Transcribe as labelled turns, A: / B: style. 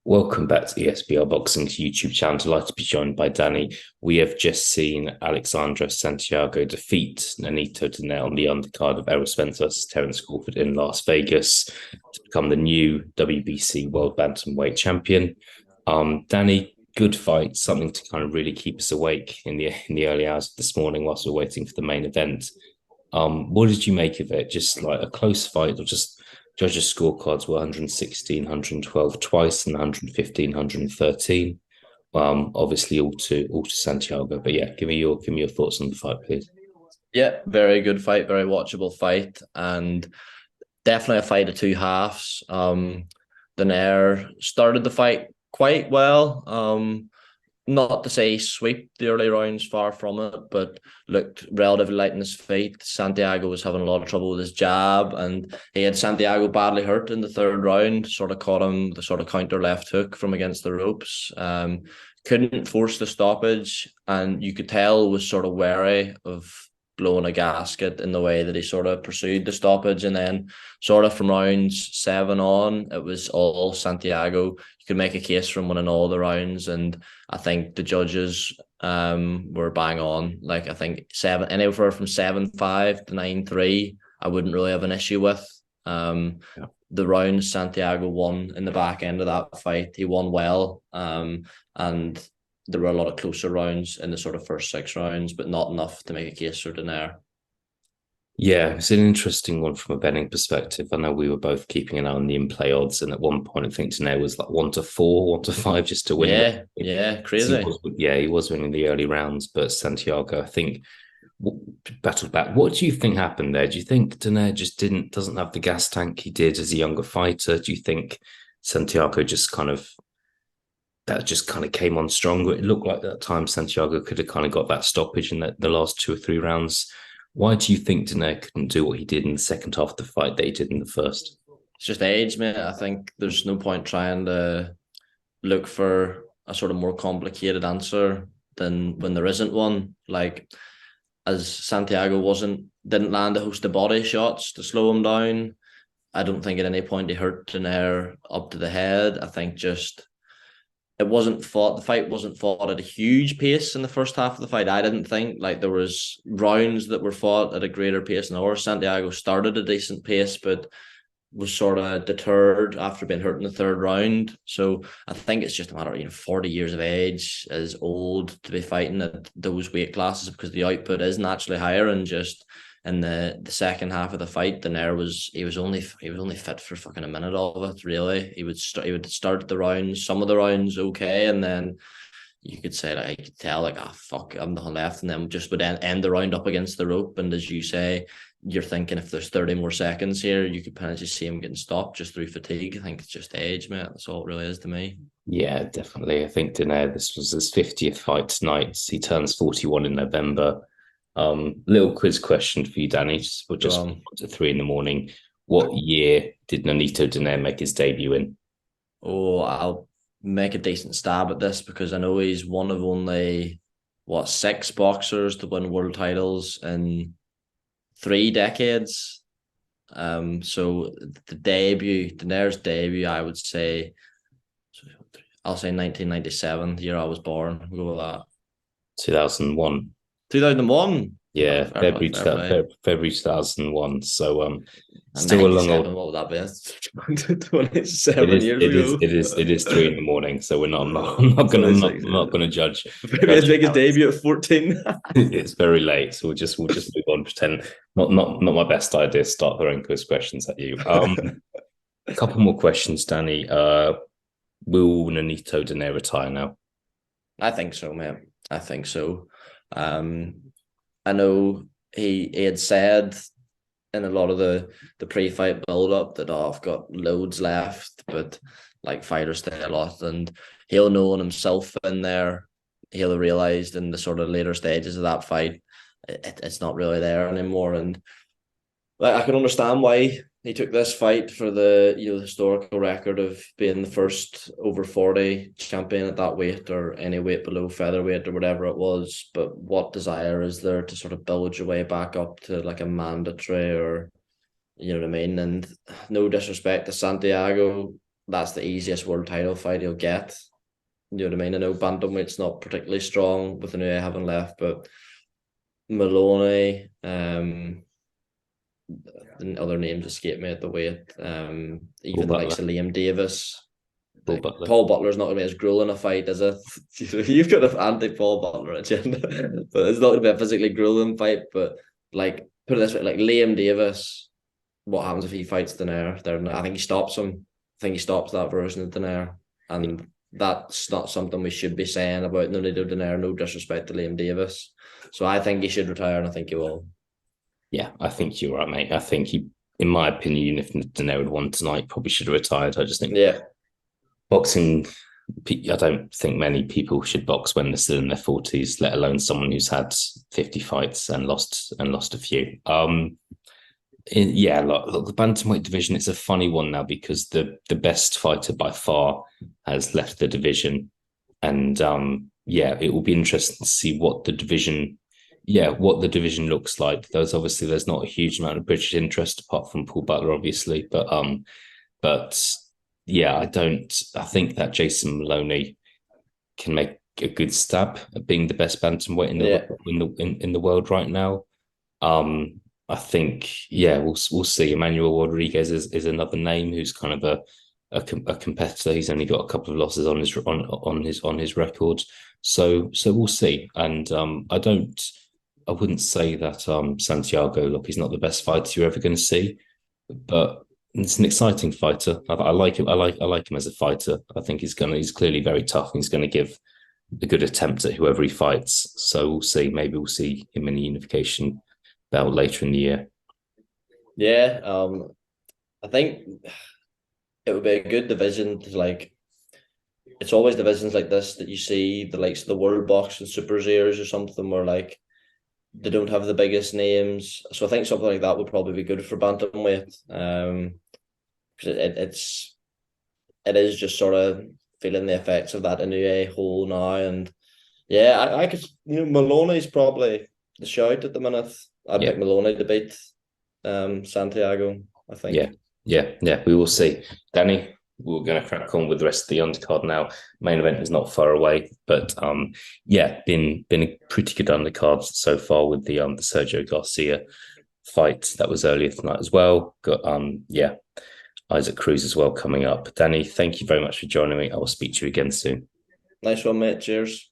A: Welcome back to the SBR Boxing's YouTube channel. Delighted to be joined by Danny. We have just seen Alexandro Santiago defeat Nonito on the undercard of Errol Spence versus Terence Crawford in Las Vegas to become the new WBC World Bantamweight Champion. Danny, good fight, something to kind of really keep us awake in the early hours of this morning whilst we're waiting for the main event. What did you make of it? Just like a close fight, or just judges' scorecards were 116, 112 twice, and 115, 113. Obviously all to Santiago. But yeah, give me your thoughts on the fight, please.
B: Yeah, very good fight, very watchable fight, and definitely a fight of two halves. Donaire started the fight quite well. Not to say sweep the early rounds, far from it, but looked relatively light in his feet. Santiago was having a lot of trouble with his jab, and he had Santiago badly hurt in the third round. Sort of caught him the sort of counter left hook from against the ropes. Couldn't force the stoppage, and you could tell was sort of wary of blowing a gasket in the way that he sort of pursued the stoppage. And then sort of from rounds 7 on, it was all Santiago. You could make a case from winning all the rounds, and I think the judges were bang on. Like, I think anywhere from 7-5 to 9-3 I wouldn't really have an issue with.
A: Yeah.
B: The rounds Santiago won in the back end of that fight, he won well. And there were a lot of closer rounds in the sort of first 6 rounds, but not enough to make a case for Donaire.
A: Yeah, it's an interesting one from a betting perspective. I know we were both keeping an eye on the in-play odds, and at one point I think Tanay was like 1-4, 1-5 just to win.
B: Yeah, crazy.
A: He was winning the early rounds, but Santiago, I think, battled back. What do you think happened there? Do you think Tanay just doesn't have the gas tank he did as a younger fighter? Do you think Santiago just kind of came on stronger? It looked like that time Santiago could have kind of got that stoppage in the last 2 or 3 rounds. Why do you think Donaire couldn't do what he did in the second half of the fight that he did in the first?
B: It's just age, mate. I think there's no point trying to look for a sort of more complicated answer than when there isn't one. Like, as Santiago didn't land a host of body shots to slow him down. I don't think at any point he hurt Donaire up to the head. I think just it wasn't fought. The fight wasn't fought at a huge pace in the first half of the fight. I didn't think, like, there was rounds that were fought at a greater pace than ours. Santiago started a decent pace, but was sort of deterred after being hurt in the third round. So I think it's just a matter of 40 years of age is old to be fighting at those weight classes, because the output is naturally higher. And just in the second half of the fight, he was only fit for fucking a minute of it. Really, he would start the rounds, some of the rounds okay, and then you could say, like, I could tell, like, fuck, I'm nothing left, and then just would end the round up against the rope. And as you say, you're thinking if there's 30 more seconds here, you could potentially see him getting stopped just through fatigue. I think it's just age, mate. That's all it really is to me.
A: Yeah, definitely. I think Donaire, this was his 50th fight tonight. He turns 41 in November. Little quiz question for you, Danny. Just 1 to 3 in the morning. What year did Nonito Donaire make his debut in?
B: Oh, I'll make a decent stab at this, because I know he's one of only 6 boxers to win world titles in 3 decades. So Donaire's debut, I'll say 1997, the year I was born. We'll go with that.
A: 2001.
B: 2001.
A: Yeah,
B: Fair play,
A: February 2001. So
B: And
A: still a long
B: 97,
A: old.
B: what would that be? 27 years ago.
A: It is 3 in the morning. So we're not. I'm not gonna judge.
B: Maybe I'd make his debut at 14.
A: It's very late, so we'll just move on. Pretend not my best idea to start throwing quiz questions at you. A couple more questions, Danny. Will Nonito Donaire retire now?
B: I think so, mate. I think so. I know he had said in a lot of the pre-fight build-up that, I've got loads left, but like, fighters stay a lot, and he'll know in himself in there, he'll have realised in the sort of later stages of that fight, it's not really there anymore. And I can understand why he took this fight, for the historical record of being the first over 40 champion at that weight, or any weight below featherweight or whatever it was. But what desire is there to sort of build your way back up to like a mandatory, or you know what I mean? And no disrespect to Santiago, that's the easiest world title fight he'll get. You know what I mean? I know Bantamweight's not particularly strong with the new having left, but Maloney, the other names escape me at the weight.
A: Paul
B: Even the likes
A: Butler.
B: of Liam Davis.
A: Paul Butler.
B: Paul Butler's not going to be as grueling a fight, is it? You've got an anti-Paul Butler agenda, but it's not going to be a physically grueling fight. But like, put it this way, like Liam Davis, what happens if he fights Donaire? I think he stops him. I think he stops that version of Donaire, and that's not something we should be saying about Nonito Donaire. No disrespect to Liam Davis, so I think he should retire, and I think he will.
A: Yeah, I think you're right, mate. I think he, in my opinion, if Donaire had won tonight, probably should have retired. I just think
B: Yeah,
A: boxing, I don't think many people should box when they're still in their 40s, let alone someone who's had 50 fights and lost a few. Yeah, look, the bantamweight division, it's a funny one now because the best fighter by far has left the division, and yeah, it will be interesting to see what the division looks like. There's not a huge amount of British interest apart from Paul Butler, obviously, but yeah, I think that Jason Maloney can make a good stab at being the best bantamweight
B: yeah,
A: in the world right now. I think, yeah, we'll see. Emmanuel Rodriguez is another name who's kind of a competitor. He's only got a couple of losses on his record, so we'll see. And I wouldn't say that Santiago, look, he's not the best fighter you're ever going to see, but it's an exciting fighter. I like him. I like him as a fighter. I think he's clearly very tough, and he's going to give a good attempt at whoever he fights. So we'll see. Maybe we'll see him in the unification bout later in the year.
B: yeah. I think it would be a good division to like. It's always divisions like this that you see the likes of the World Boxing Super Series or something where like they don't have the biggest names. So I think something like that would probably be good for bantamweight. Because it is just sort of feeling the effects of that Inoue hole now, and yeah, I could Maloney's probably the shout at the minute. I'd
A: Yeah,
B: pick Maloney to beat Santiago, I
A: yeah,
B: think.
A: yeah. We will see. Danny, we're going to crack on with the rest of the undercard now. Main event is not far away, but yeah, been a pretty good undercard so far with the Sergio Garcia fight that was earlier tonight as well. Got yeah, Isaac Cruz as well coming up. Danny, thank you very much for joining me. I will speak to you again soon.
B: Nice one, mate. Cheers.